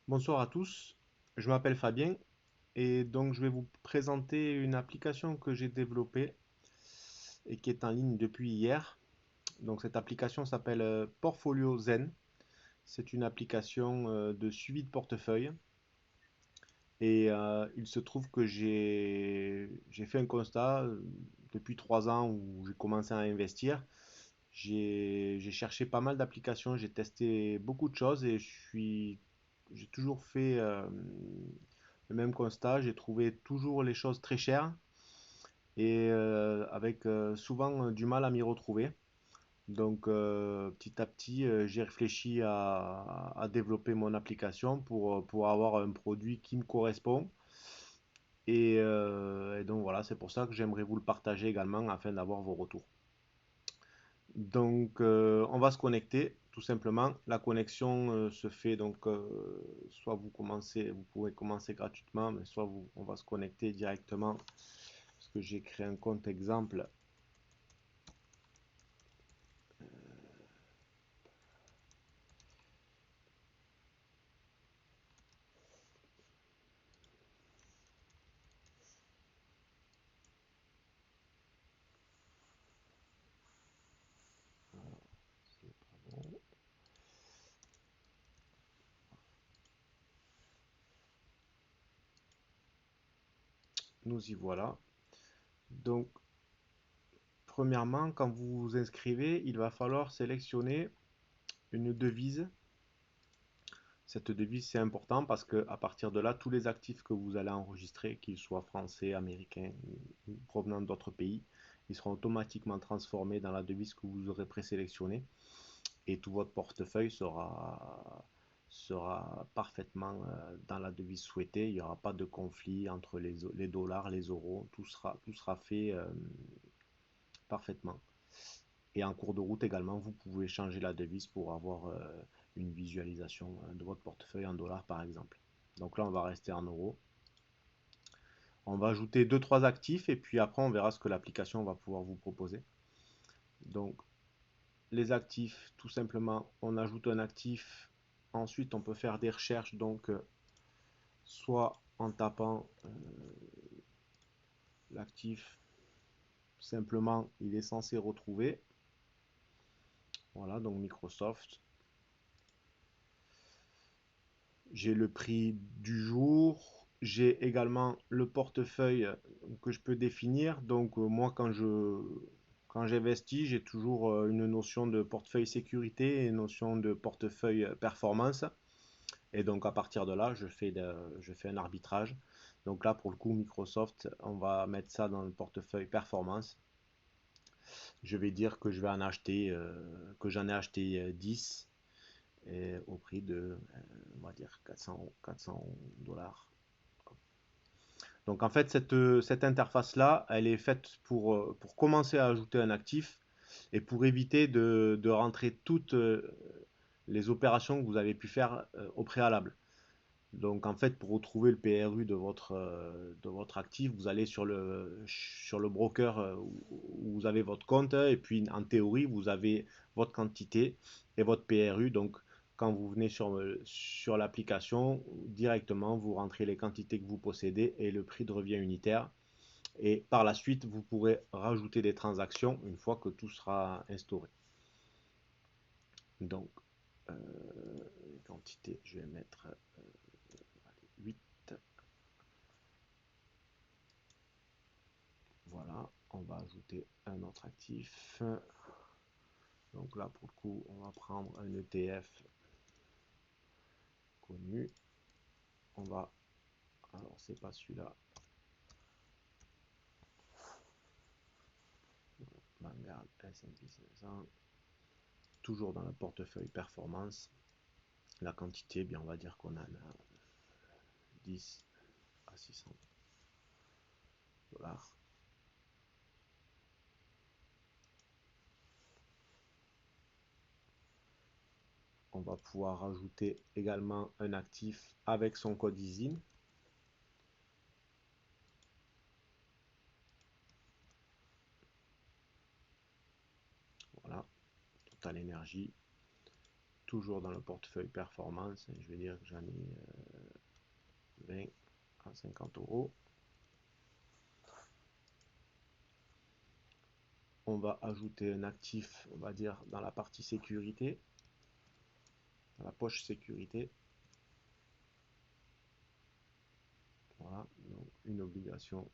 Bonsoir à tous, je m'appelle Fabien et donc je vais vous présenter une application que j'ai développée et qui est en ligne depuis hier. Donc cette application s'appelle Portfolio Zen. C'est une application de suivi de portefeuille et il se trouve que j'ai fait un constat depuis 3 ans où j'ai commencé à investir. J'ai cherché pas mal d'applications, j'ai testé beaucoup de choses et j'ai toujours fait le même constat. J'ai trouvé toujours les choses très chères et avec souvent du mal à m'y retrouver. Donc petit à petit, j'ai réfléchi à développer mon application pour avoir un produit qui me correspond. Et donc voilà, c'est pour ça que j'aimerais vous le partager également afin d'avoir vos retours. Donc, on va se connecter tout simplement. La connexion se fait donc soit vous pouvez commencer gratuitement, mais soit on va se connecter directement parce que j'ai créé un compte exemple. C'est pas bon. Nous y voilà. Donc, premièrement, quand vous vous inscrivez, il va falloir sélectionner une devise. Cette devise, c'est important parce que à partir de là, tous les actifs que vous allez enregistrer, qu'ils soient français, américains ou provenant d'autres pays, ils seront automatiquement transformés dans la devise que vous aurez présélectionnée et tout votre portefeuille sera parfaitement dans la devise souhaitée. Il n'y aura pas de conflit entre les dollars, les euros. Tout sera fait parfaitement. Et en cours de route également, vous pouvez changer la devise pour avoir une visualisation de votre portefeuille en dollars par exemple. Donc là, on va rester en euros. On va ajouter deux trois actifs et puis après, on verra ce que l'application va pouvoir vous proposer. Donc, les actifs, tout simplement, on ajoute un actif. Ensuite, on peut faire des recherches, donc soit en tapant l'actif, simplement, il est censé retrouver. Voilà, donc Microsoft. J'ai le prix du jour. J'ai également le portefeuille que je peux définir. Donc moi, quand j'investis, j'ai toujours une notion de portefeuille sécurité et une notion de portefeuille performance. Et donc à partir de là, je fais un arbitrage. Donc là, pour le coup, Microsoft, on va mettre ça dans le portefeuille performance. Je vais dire que je vais en acheter, que j'en ai acheté 10 et au prix de, on va dire 400 dollars. Donc en fait, cette interface-là, elle est faite pour commencer à ajouter un actif et pour éviter de rentrer toutes les opérations que vous avez pu faire au préalable. Donc en fait, pour retrouver le PRU de votre actif, vous allez sur le broker où vous avez votre compte et puis en théorie, vous avez votre quantité et votre PRU. Donc quand vous venez sur l'application, directement, vous rentrez les quantités que vous possédez et le prix devient unitaire. Et par la suite, vous pourrez rajouter des transactions une fois que tout sera instauré. Donc, les quantités, je vais mettre 8. Voilà, on va ajouter un autre actif. Donc là, pour le coup, on va prendre un ETF connu. On va, alors c'est pas celui-là, Vanguard S&P 500. Toujours dans le portefeuille performance. La quantité, bien, on va dire qu'on a 10 à 600 dollars. On va pouvoir ajouter également un actif avec son code ISIN. Voilà, Total Energy. toujours dans le portefeuille performance, je vais dire que j'en ai 20 à 50 euros. On va ajouter un actif, on va dire, dans la partie sécurité, dans la poche sécurité. Voilà, donc une obligation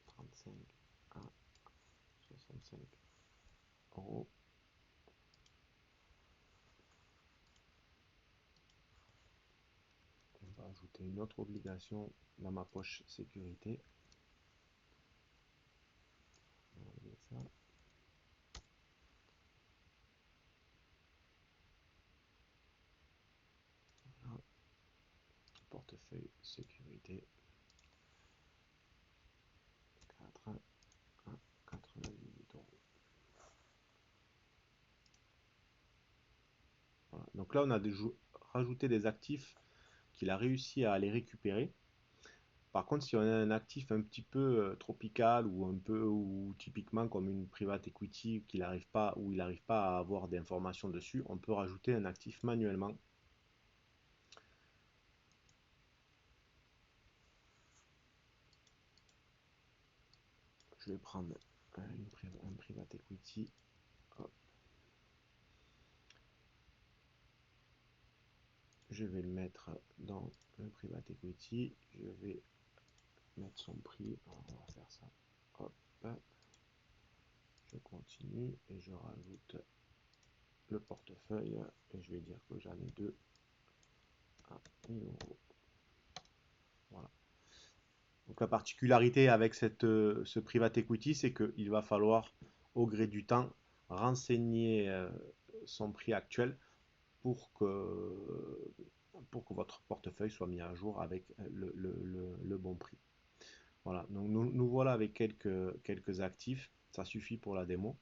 35 à 65 euros. On va ajouter une autre obligation dans ma poche sécurité. On va enlever ça. Voilà. Portefeuille sécurité 4 à 98 euros. Voilà. Donc là, on a rajouté des actifs qu'il a réussi à les récupérer. Par contre, si on a un actif un petit peu tropical ou un peu ou typiquement comme une private equity qu'il n'arrive pas ou il n'arrive pas à avoir d'informations dessus, on peut rajouter un actif manuellement. Je vais prendre un private equity. Hop. Je vais le mettre dans le private equity. Je vais mettre son prix. On va faire ça. Hop. Je continue et je rajoute le portefeuille et je vais dire que j'en ai deux à 1000 euros. Voilà. Donc la particularité avec ce private equity, c'est qu'il va falloir, au gré du temps, renseigner son prix actuel pour que votre portefeuille soit mis à jour avec le bon prix. Voilà, donc nous voilà avec quelques actifs, ça suffit pour la démo.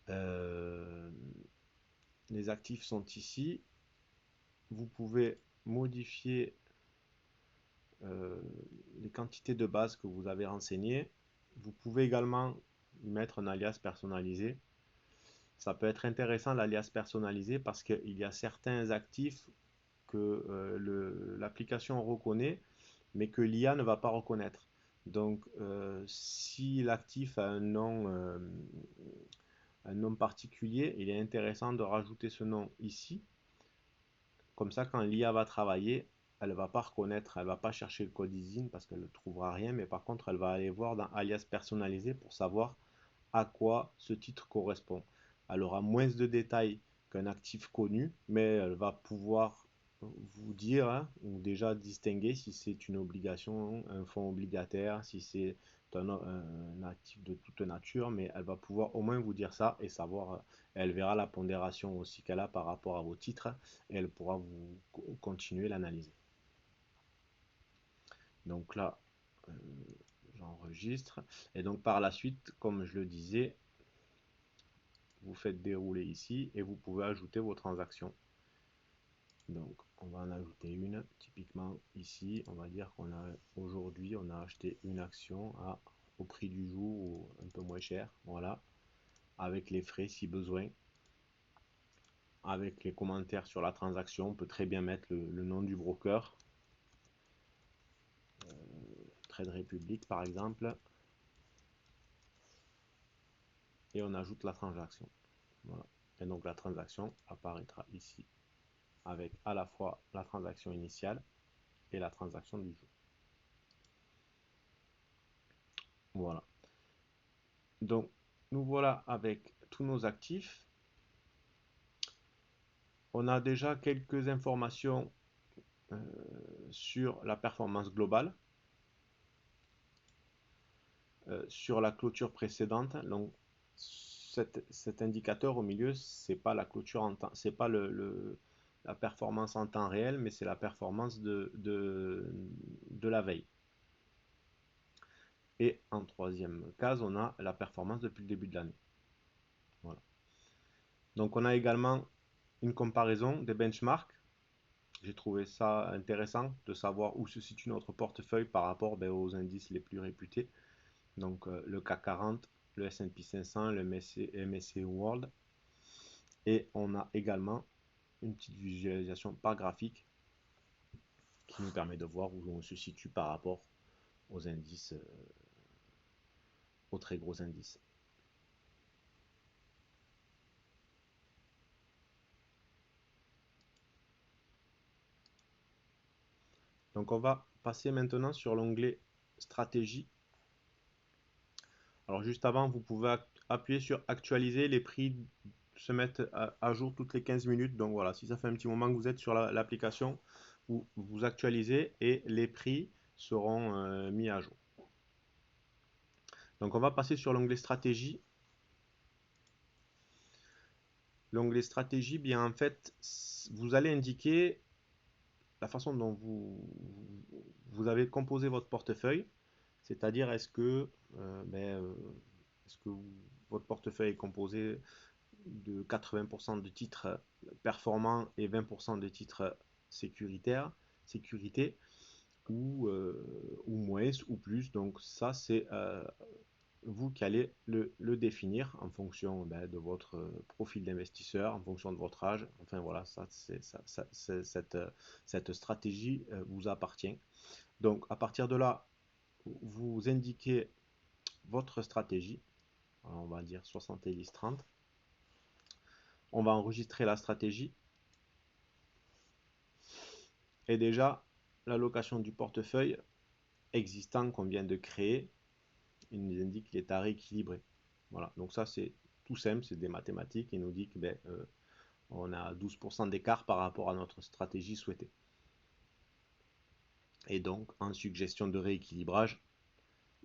Euh, les actifs sont ici. Vous pouvez modifier euh, les quantités de base que vous avez renseignées. Vous pouvez également mettre un alias personnalisé. Ça peut être intéressant l'alias personnalisé parce qu'il y a certains actifs que l'application reconnaît, mais que l'IA ne va pas reconnaître. Donc, si l'actif a un nom particulier, il est intéressant de rajouter ce nom ici. Comme ça, quand l'IA va travailler, elle ne va pas reconnaître, elle ne va pas chercher le code ISIN parce qu'elle ne trouvera rien, mais par contre, elle va aller voir dans alias personnalisé pour savoir à quoi ce titre correspond. Elle aura moins de détails qu'un actif connu, mais elle va pouvoir vous dire hein, ou déjà distinguer si c'est une obligation, un fonds obligataire, si c'est un actif de toute nature, mais elle va pouvoir au moins vous dire ça et savoir, elle verra la pondération aussi qu'elle a par rapport à vos titres et elle pourra vous continuer l'analyse. Donc là, euh, j'enregistre et donc par la suite, comme je le disais, vous faites dérouler ici et vous pouvez ajouter vos transactions. Donc on va en ajouter une, typiquement ici, on va dire qu'on a aujourd'hui on a acheté une action au prix du jour ou un peu moins cher, voilà, avec les frais si besoin. Avec les commentaires sur la transaction, on peut très bien mettre le nom du broker, Trade Republic par exemple, et on ajoute la transaction. Voilà. Et donc la transaction apparaîtra ici avec à la fois la transaction initiale et la transaction du jour. Voilà. Donc nous voilà avec tous nos actifs. On a déjà quelques informations euh, sur la performance globale, sur la clôture précédente. Donc cet indicateur au milieu, c'est pas la clôture en temps, c'est pas la performance en temps réel, mais c'est la performance de la veille. Et en troisième case, on a la performance depuis le début de l'année. Voilà. Donc on a également une comparaison des benchmarks. J'ai trouvé ça intéressant de savoir où se situe notre portefeuille par rapport aux indices les plus réputés. Donc le CAC 40, le S&P 500, le MSCI World. Et on a également une petite visualisation par graphique qui nous permet de voir où on se situe par rapport aux indices, aux très gros indices. Donc on va passer maintenant sur l'onglet stratégie. Alors juste avant, vous pouvez appuyer sur actualiser. Les prix se mettent à jour toutes les 15 minutes. Donc voilà, si ça fait un petit moment que vous êtes sur l'application, vous actualisez et les prix seront mis à jour. Donc on va passer sur l'onglet stratégie. L'onglet stratégie, bien en fait, vous allez indiquer la façon dont vous avez composé votre portefeuille. C'est-à-dire, est-ce que votre portefeuille est composé de 80% de titres performants et 20% de titres sécurité, ou moins ou plus. Donc ça, c'est vous qui allez le définir en fonction de votre profil d'investisseur, en fonction de votre âge. Enfin voilà, cette stratégie vous appartient. Donc à partir de là, vous indiquez votre stratégie. Alors, on va dire 70-30. On va enregistrer la stratégie. Et déjà, l'allocation du portefeuille existant qu'on vient de créer, il nous indique qu'il est à rééquilibrer. Voilà, donc ça c'est tout simple, c'est des mathématiques. Il nous dit que on a 12% d'écart par rapport à notre stratégie souhaitée. Et donc, en suggestion de rééquilibrage,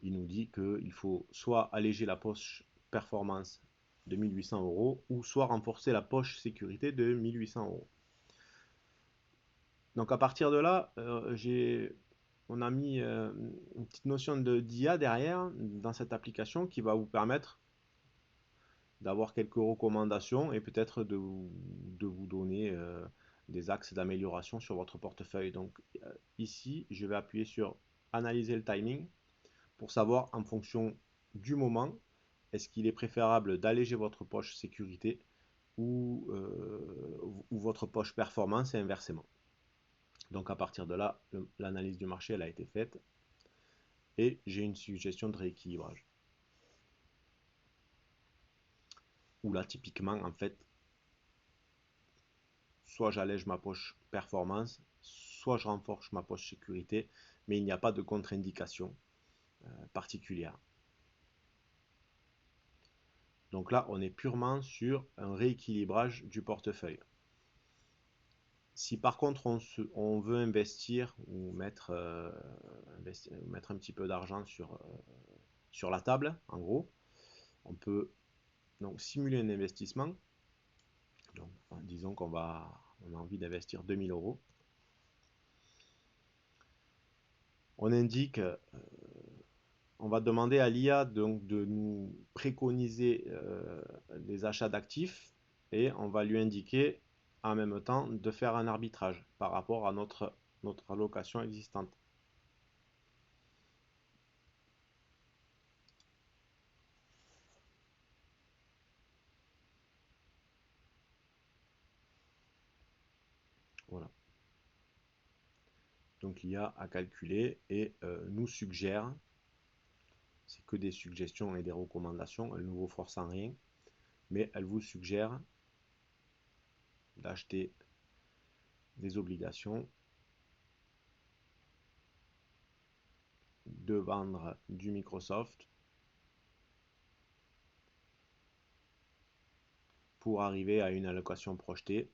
il nous dit qu'il faut soit alléger la poche performance de 1800 euros ou soit renforcer la poche sécurité de 1800 euros. Donc à partir de là, on a mis une petite notion d'IA derrière dans cette application qui va vous permettre d'avoir quelques recommandations et peut-être de vous donner des axes d'amélioration sur votre portefeuille. Donc ici, je vais appuyer sur analyser le timing pour savoir en fonction du moment, est-ce qu'il est préférable d'alléger votre poche sécurité ou votre poche performance et inversement. Donc à partir de là, l'analyse du marché elle a été faite et j'ai une suggestion de rééquilibrage. Où là, typiquement, en fait, soit j'allège ma poche performance, soit je renforce ma poche sécurité, mais il n'y a pas de contre-indication particulière. Donc là, on est purement sur un rééquilibrage du portefeuille. Si par contre on veut investir ou mettre un petit peu d'argent sur la table, en gros, on peut donc simuler un investissement. Donc, disons on a envie d'investir 2000 euros. On indique, on va demander à l'IA donc de nous préconiser des achats d'actifs et on va lui indiquer en même temps de faire un arbitrage par rapport à notre allocation existante. Voilà. Donc l'IA a calculé et nous suggère, c'est que des suggestions et des recommandations, elle ne vous force en rien, mais elle vous suggère d'acheter des obligations, de vendre du Microsoft pour arriver à une allocation projetée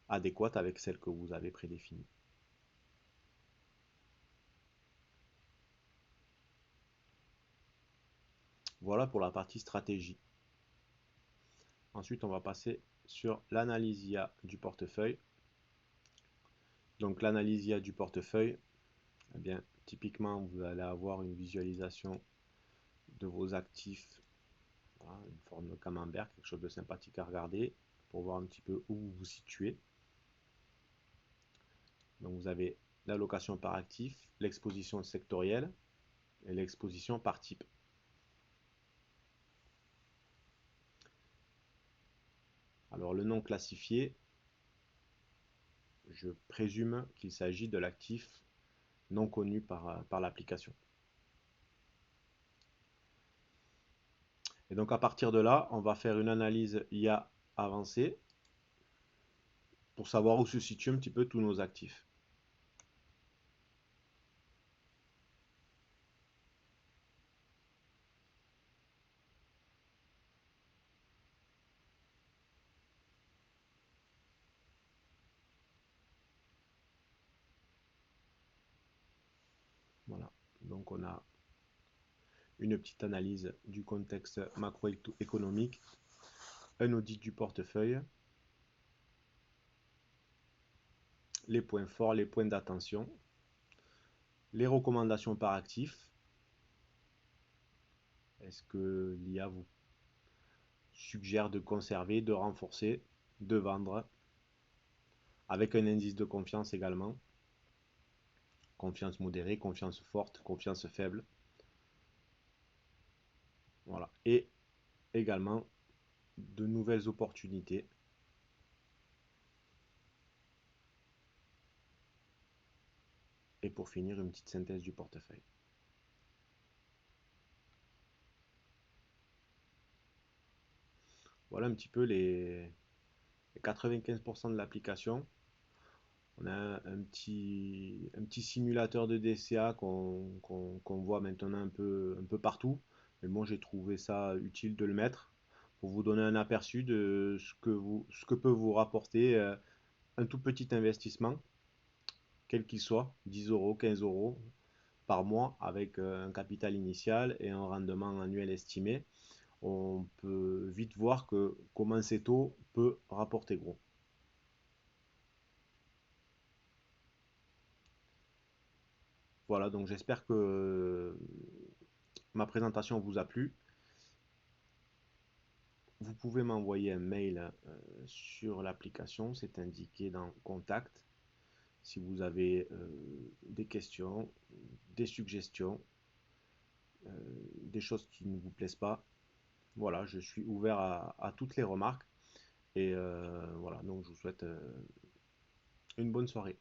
adéquate avec celle que vous avez prédéfinie. Voilà pour la partie stratégie. Ensuite, on va passer sur l'analyse IA du portefeuille. Donc l'analyse IA du portefeuille, eh bien, typiquement, vous allez avoir une visualisation de vos actifs, voilà, une forme de camembert, quelque chose de sympathique à regarder pour voir un petit peu où vous vous situez. Donc vous avez l'allocation par actif, l'exposition sectorielle, et l'exposition par type. Alors le nom classifié, je présume qu'il s'agit de l'actif non connu par l'application. Et donc à partir de là, on va faire une analyse IA avancée pour savoir où se situent un petit peu tous nos actifs. Voilà, donc on a une petite analyse du contexte macroéconomique, un audit du portefeuille, les points forts, les points d'attention, les recommandations par actif. Est-ce que l'IA vous suggère de conserver, de renforcer, de vendre, avec un indice de confiance également. Confiance modérée, confiance forte, confiance faible. Voilà. Et également de nouvelles opportunités. Et pour finir, une petite synthèse du portefeuille. Voilà un petit peu les 95% de l'application. On a un petit simulateur de DCA qu'on voit maintenant un peu partout. Mais moi, j'ai trouvé ça utile de le mettre pour vous donner un aperçu de ce que peut vous rapporter un tout petit investissement, quel qu'il soit, 10 euros, 15 euros par mois, avec un capital initial et un rendement annuel estimé. On peut vite voir que commencer tôt peut rapporter gros. Voilà, donc j'espère que ma présentation vous a plu. Vous pouvez m'envoyer un mail sur l'application, c'est indiqué dans Contact. Si vous avez des questions, des suggestions, des choses qui ne vous plaisent pas, voilà, je suis ouvert à toutes les remarques. Et voilà, donc je vous souhaite une bonne soirée.